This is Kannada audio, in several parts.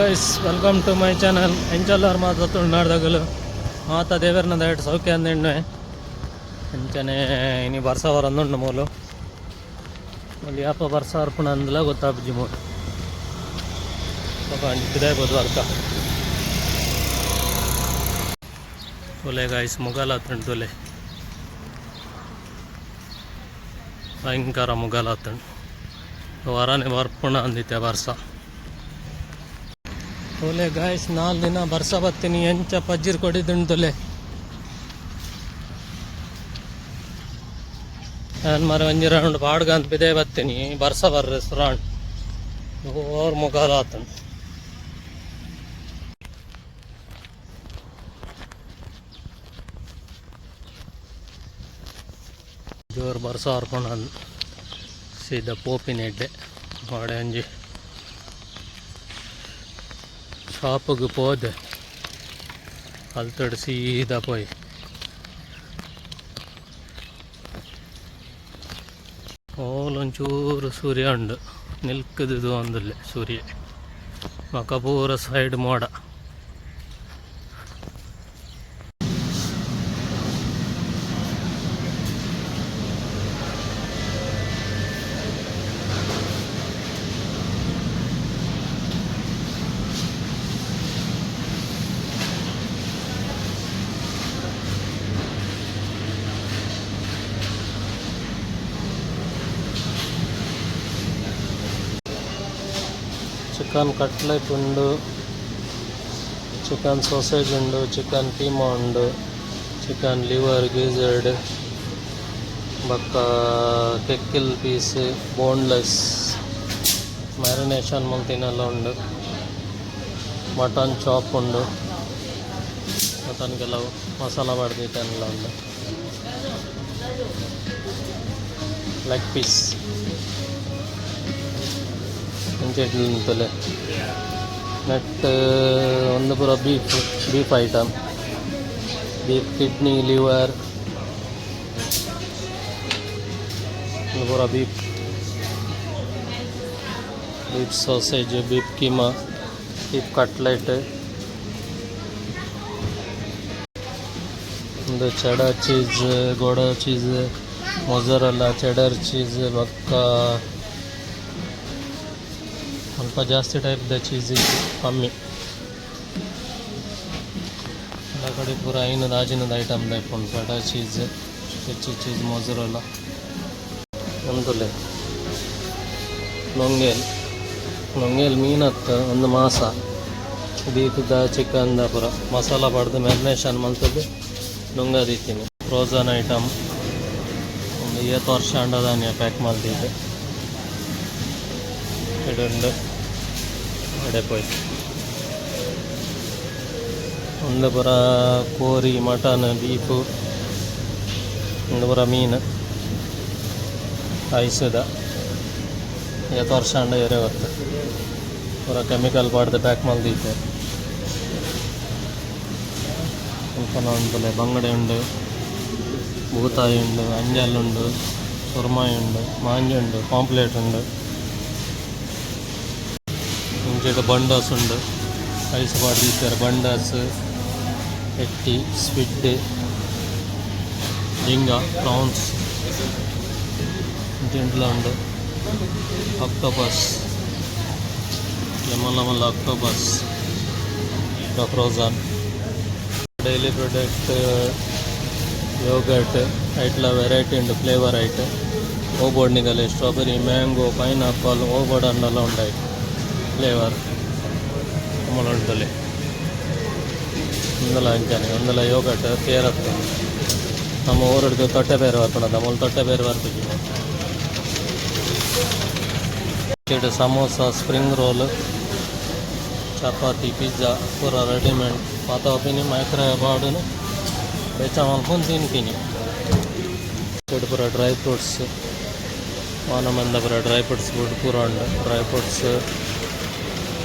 Guys, welcome to my channel. ಎಂಚಲ್ಲರು ಮಾತಾಡ್ತು ನಾಡ್ದಾಗಲು ಮಾತಾ ದೇವರನ ದಯಟ್ ಸೌಖ್ಯ ಅಂದೆಣ್ಣೆ ಎಂಚನೆ ಇನಿ ಬರ್ಸವರ ಅಂದುಂಡು ಮೂಲು ಅಲ್ಲಿ ಯಾಪ ಬರ್ಸ ಅರ್ಪಣ ಅಂದಲ ಗೊತ್ತಾಪುಜಿ ಮೂಲು ಅಂಟಿದೆ ಬದುವರ್ಕ ತೊಲೆ ಗಾಯ್ಸ್ ಮುಗಲಾತುಂಡು ತೊಲೆ ಭಯಂಕರ ಮುಗಲಾತುಂಡು ವರನೆ ಬರ್ಪುಣ ಅಂದಿತ್ತೆ ಬರ್ಸ ತೊಲೆ ಗಾಯ್ಸ್ 4 ದಿನ ಬರ್ಸ ಬತ್ತೀನಿ ಎಂಚ ಪಜ್ಜಿರ್ ಕೊಡಿದುಂಡು ತೊಲೆ ನಾನು ಮರ ಒಂಜಿ ರೌಂಡ್ ಬಾಡ್ಗ ಅಂತ ಬಿದೆ ಬತ್ತೀನಿ ಬರ್ಸ ಬರ್ರೆ ಸುರಾಂಡ್ ಓರ್ ಮುಗಾಲಾತುಂಡು ಜೋರು ಬರ್ಸ ಹರ್ಕೊಂಡು ಅಂದು ಸೀದಾ ಪೋಪಿನ ಎಡ್ಡೆ ಮಾಡೆ ಒಂಜಿ ಶಾಪಿಗೆ ಹೋದೆ ಅಲ್ತಡ್ ಸೀದಾ ಪೋಯ್ ಓಲೊಂಚೂರು ಸೂರ್ಯ ಉಂಡು ನಿಲ್ಕದು ಒಂದಲ್ಲೇ ಸೂರ್ಯ ಮಕ ಪೂರ ಸೈಡ್ ಮೋಡ ಚಿಕನ್ ಕಟ್ಲೆಟ್ ಉಂಡು, ಚಿಕನ್ ಸೊಸೇಜ್ ಉಂಡು, ಚಿಕನ್ ಕೀಮಾ ಉಂಡು, ಚಿಕನ್ ಲಿವರ್ ಗೀಝರ್ಡ್ ಬಕ್ಕ ಕೆಕ್ಕಿಲ್ ಪೀಸ್ ಬೋನ್ಲೆಸ್ ಮ್ಯಾರಿನೇಷನ್ ಮಂತಿನೆಲ್ಲ ಉಂಡು. ಮಟನ್ ಚಾಪ್ ಉಂಡು, ಮಟನ್ಗೆಲ್ಲ ಮಸಾಲ ಮಾಡಿದ್ದೆಲ್ಲ ಉಂಡು. ಲೆಗ್ ಪೀಸ್ ಎಂಚೆಡ್ಲುಂತಲೆ ನೆಟ್ ಒಂದು ಪೂರ beef item, beef kidney liver ಒಂದು ಪೂರ beef sausage, beef keema, beef cutlet, ಒಂದು ಚೆಡರ್ ಚೀಸ್, ಗೋಡಾ ಚೀಸ್, ಮೊಜರೆಲ್ಲಾ, ಚೆಡರ್ ಚೀಸ್ ಬಕ್ಕ ಸ್ವಲ್ಪ ಜಾಸ್ತಿ ಟೈಪ್ದ ಚೀಸ್ ಇತ್ತು, ಕಮ್ಮಿ ಎಲ್ಲ ಕಡೆ ಪೂರ ಐನದ ಆಜಿನದ ಐಟಮ್ ಉಂಟು. ಚೆಡರ್ ಚೀಸ್, ಹೆಚ್ಚು ಚೀಸ್, ಮೊಜರೆಲ್ಲ ಒಂದುಲೆ ನೊಂಗೇಲ್ ಮೀನತ್ತು ಒಂದು ಮಾಸ ಬೀಫ್ದ ಚಿಕನ್ದ ಪೂರ ಮಸಾಲ ಪಡೆದು ಮ್ಯಾರಿನೇಷನ್ ಮಲ್ತದ್ದು ನುಂಗದಿತ್ತೀನಿ. ಫ್ರೋಝನ್ ಐಟಮ್ ಒಂದು 7 ವರ್ಷ ಅಂಡದಾನಿಯ ಪ್ಯಾಕ್ ಮಾಡ್ತಿದ್ದೆ ಇಡುಂಡು ಎಡೆ ಪೋಯ್ ಒಂದು ಪುರ ಕೋರಿ, ಮಟನ್, ಬೀಫು, ಒಂದು ಪುರ ಮೀನು ಐಸದ 7 ವರ್ಷ ಅಂಡ ಎರೆ ಹೊತ್ತು ಪೂರ ಕೆಮಿಕಲ್ ಪಾಡ್ದು ಪ್ಯಾಕ್ ಮಾಡ್ದಿದ್ದೆ. ಸ್ವಲ್ಪ ಉಂಟು ಬಂಗಡೆ ಉಂಡು, ಭೂತಾಯಿ ಉಂಡು, ಅಂಜಲ್ ಉಂಡು, ಸುರ್ಮಾಯಿ ಉಂಡು, ಮಾಂಜಿ ಉಂಡು, ಪಾಂಪ್ಲೇಟ್ ಉಂಡು, ಇಂಚೆಡ್ ಬಂಡಾಸ್ ಉಂಡು, ಐಸ್ ಪಾಡ್ದಿದ್ದಾರೆ. ಬಂಡಾಸ್, ಎಟ್ಟಿ, ಸ್ವಿಡ್, ಜಿಂಗ, ಪ್ರಾನ್ಸ್ ಇಂಚೆಂಟ್ಲ ಉಂಡು. ಆಕ್ಟೋಪಸ್, ಮಲ್ಲ octopus frozen. Dairy product yogurt ಐಟ್ಲ ವೆರೈಟಿ ಉಂಡು, ಫ್ಲೇವರ್ ಐಟ್ ಓಬೋಡ್ನಿಗಲೆ ಸ್ಟ್ರಾಬೆರಿ, ಮ್ಯಾಂಗೋ, ಪೈನಾಪಲ್ ಓಬೋಡ್ ಅಂಡೆಲ್ಲ ಉಂಟಾಯ್ತು ಫ್ಲೇವರ್ ಅಮ್ಮಲ ಉಂಟಲ್ಲಿ. ಒಂದಲ್ಲ ಅಂಚಾನೆ ಒಂದಲ್ಲ ಯೋಗಟ್ ತೇರತ್ತು ನಮ್ಮ ಊರದ್ದು ತೊಟ್ಟೆ ಬೇರೆ ಬರ್ಪಣದ ಮೊಲ್ ತೊಟ್ಟೆ ಬೇರೆ ಬರ್ತೀವಿ. Samosa, spring roll, chapati, pizza ಪೂರ ರೆಡಿಮೇಡ್ ಪಾತ ಒಪ್ಪಿನಿ ಮೈಕ್ರೋವೇವ್ ಬಾರ್ಡನ್ನು ಬೆಚ್ಚ ಮಲ್ಕೊಂಡು ತಿಂತೀನಿ. ಪೂರ ಡ್ರೈ ಫ್ರೂಟ್ಸ್ ಮಾನಮಂದ ಪೂರ ಡ್ರೈ ಫ್ರೂಟ್ಸ್ ಫುಡ್ ಪೂರ ಉಂಡು. ಡ್ರೈ ಫ್ರೂಟ್ಸ್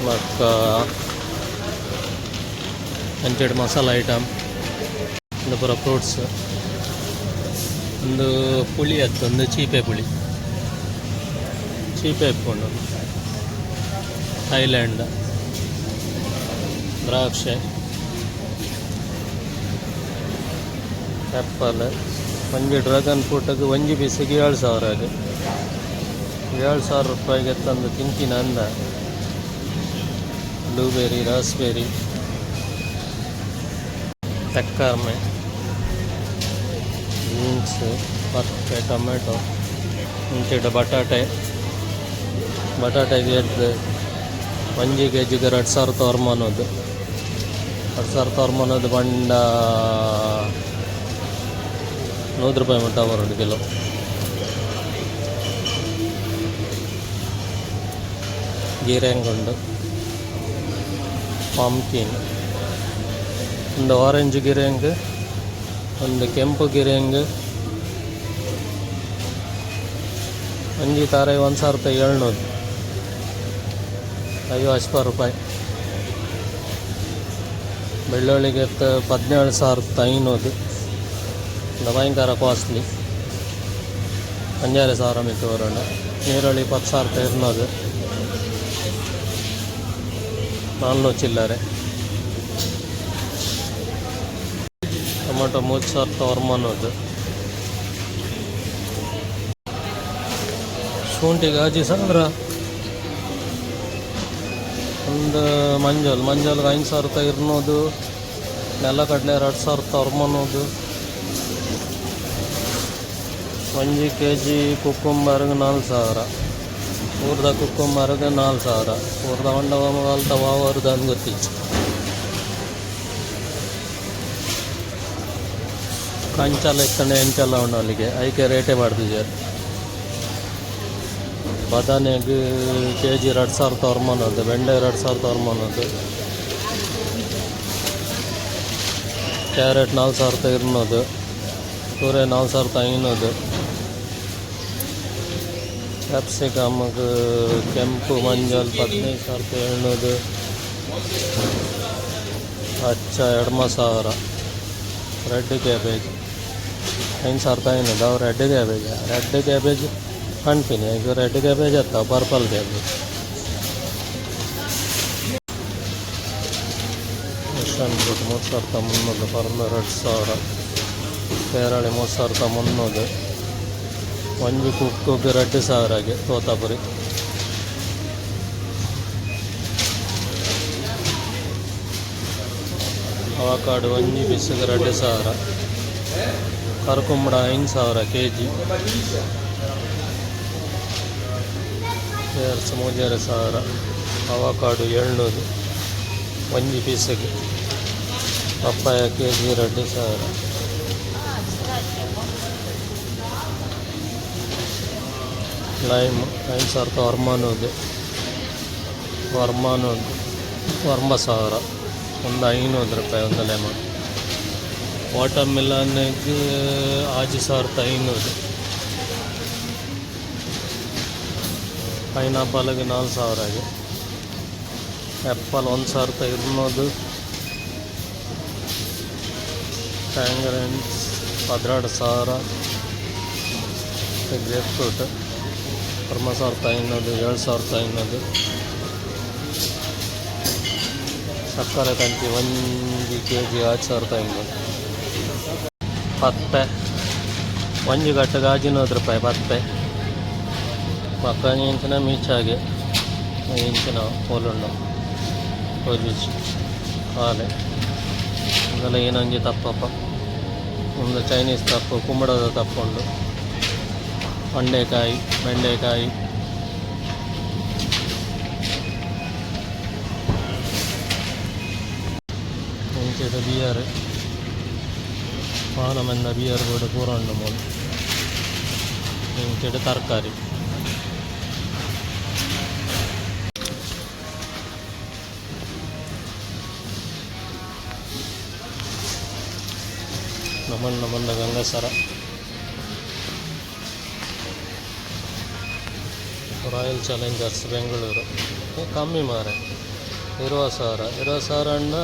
ಮತ್ತು ಅಂಚೆಡ್ ಮಸಾಲ ಐಟಮ್, ಒಂದು ಪೂರ ಫ್ರೂಟ್ಸ್, ಒಂದು ಪುಳಿ ಹತ್ತು, ಒಂದು ಚೀಪೆ ಪುಳಿ ಚೀಪೆ ಇಟ್ಕೊಂಡು ಥೈಲ್ಯಾಂಡ್ ದ್ರಾಕ್ಷೆ, ಆ್ಯಪಲ್. ಒಂಜಿ ಡ್ರ್ಯಾಗನ್ ಫ್ರೂಟಿಗೆ ಒಂಜಿ ಪೀಸಿಗೆ 7,000 ಆಗಿ 7,000 ರೂಪಾಯಿಗೆ ತಂದು ತಿಂತೀನಿ ಅಂದ. ಬ್ಲೂಬೆರಿ, ರಾಸ್ಬೆರಿ, ತಕ್ಕರ್ಮೆ, ಬೀನ್ಸ್, ಪತ್ತೆ, ಟೊಮೆಟೊ, ಇಂಚಿಡ ಬಟಾಟೆಗೆ ಎದ್ದು 1 kgಗೆ 2,000 ತೋರ್ಮನೋದು 2,000 ತೋರ್ಮನೋದು ಬಂಡ 100 ರೂಪಾಯಿ ಮಟ್ಟ ಬರೋದು ಕಿಲೋ. ಗಿರೆಂಗುಂಡು, ಪಂಪ್ಕಿನ್, ಒಂದು ಆರೆಂಜ್ ಗಿರೆಂಗ್, ಒಂದು ಕೆಂಪು ಗಿರೆಂಗ್, ಒಂಜಿ ತಾರೆ 1,700, ಅಯ್ಯೋ 50 ರೂಪಾಯಿ. ಬೆಳ್ಳುಳ್ಳಿಗೆ 17,500, ಭಯಂಕರ ಕಾಸ್ಟ್ಲಿ. 5,000 ಮಿತ್ತು ಬರೋಣ. ನೀರುಳ್ಳಿ 10,200, 400 ಚಿಲ್ಲರೆ. ಟೊಮೊಟೊ 3,900. ಶುಂಠಿ ಗಾಜಿ ಸಾವಿರ. ಒಂದು ಮಂಜಲ್ 5,200, ನೆಲಗಡಲೆ 2,900. 1 kg ಕುಕ್ಕುಂಬರ್ಗೆ 4,000. ಊರ್ದ ಕುಕ್ಕುಂಬರ್ಗೆ 4,000. ಊರ್ದ ಹೊಂಡವಲ್ತ ವಾವರ್ದು ಅಂದು ಗೊತ್ತಿತ್ತು. ಕಂಚಲ ಎತ್ತಣೆ ಎಂಚಲ್ಲ ಉಣ್ಣಲಿಗೆ ಐಕೆ ರೇಟೇ ಮಾಡ್ತಿದ್ದಾರೆ. ಬದನೆಗೆ kg 2,900, ಬೆಂಡೆ 2,900, ಕ್ಯಾರೆಟ್ 4,200, ಸೂರ್ಯ 4,500. ಕ್ಯಾಪ್ಸಿಕಮ್ಗೆ ಕೆಂಪು ಮಂಜಲ್ 15,700, ಹಚ್ಚ 2,000. Red cabbage 5,500. ಅವು ರೆಡ್ ಕ್ಯಾಬೇಜ್ ಕಾಣ್ತೀನಿ. ಈಗ ರೆಡ್ ಕ್ಯಾಬೇಜ್ ಅಥವಾ purple cabbage. Mission fruit 3,300, pearl 2,000, ಪೇರಳೆ 3,300. ಒಂಜಿ ಕುಕ್ಕಿಗೆ 2,000 ತೋತಾಪುರಿ. ಅವಕಾಡು ಒಂಜಿ ಪೀಸಿಗೆ 2,000. ಕರ್ಕುಂಬಳ 5,000 kg. ಪೇರ್ಸ್ 3,000. ಅವಕಾಡು 700 ಒಂಜಿ ಪೀಸಿಗೆ. Papaya kg 2,000. ಲೈಮ್ 5,900. ವರ್ಮ 1,000, ಒಂದು 500 ರೂಪಾಯಿ ಒಂದು ಲೆಮನ್. ವಾಟರ್ ಮಿಲನ್ಗೆ 6,500. ಪೈನಾಪಲ್ಗೆ 4,000. ಆ್ಯಪಲ್ 1,200. ಟ್ಯಾಂಗರೆನ್ಸ್ 12,000. Grape fruit 3,500, 7,500. ಸಕ್ಕರೆ ಕಂಚಿ 1 kg 8,500. ಪತ್ತೆ ಒಂಜಿ ಗಟ್ಟಗೆ 16 ರೂಪಾಯಿ ಪತ್ತೆ. ಮಕ್ಕಳಿಗೆ ಇಂಚಿನ ಮೀಚಾಗೆ ಇಂಚಿನ ಹೋಲುಂಡು ಕೋಜಿಚ್ ಹಾಲೆ ಅದೆಲ್ಲ ಏನಂಜಿ ತಪ್ಪಪ್ಪ. ಒಂದು ಚೈನೀಸ್ ತಪ್ಪು, ಕುಂಬಳದ ತಪ್ಪುಂಡು, ಅಂಡೆಕಾಯಿ, ಬೆಂಡೆಕಾಯಿ, ಇಂಚಿದ ಬಿಯರ್, ಪಾನಮೆಂದ ಬಿಯರ್ ಕೂಡ ಪೂರಂಡು ಮೂಲ. ಇಂಚಿದ ತರಕಾರಿ. ನಮಂಡ ಗಂಗಸರ, ರಾಯಲ್ ಚಾಲೆಂಜರ್ಸ್ ಬೆಂಗಳೂರು ಕಮ್ಮಿ ಮಾರೆ 20,000. 20,000 ಅಣ್ಣ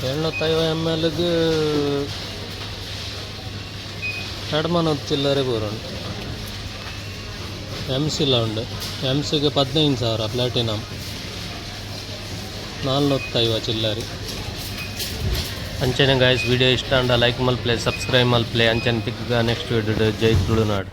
750 mlಗೆ 2,000 ಚಿಲ್ಲರೆ ಬೂರುಂಟು. MC ಉಂಡು. MCಗೆ 15,000 ಪ್ಲಾಟಿನಮ್. 405 ಚಿಲ್ಲರಿ ಅಂಚನೆ ಗಾಯ್ಸ್ ವಿಡಿಯೋ ಇಷ್ಟ ಅಂಡ ಲೈಕ್ ಮಲ್ಪ್ಲೆ ಸಬ್ಸ್ಕ್ರೈಬ್ ಮಲ್ಪ್ಲೆ ಅಂಚನೆ ತಿಕ್ಕ ನೆಕ್ಸ್ಟ್ ವಿಡಿಯೋ ಜೈ ತುಳುನಾಡು.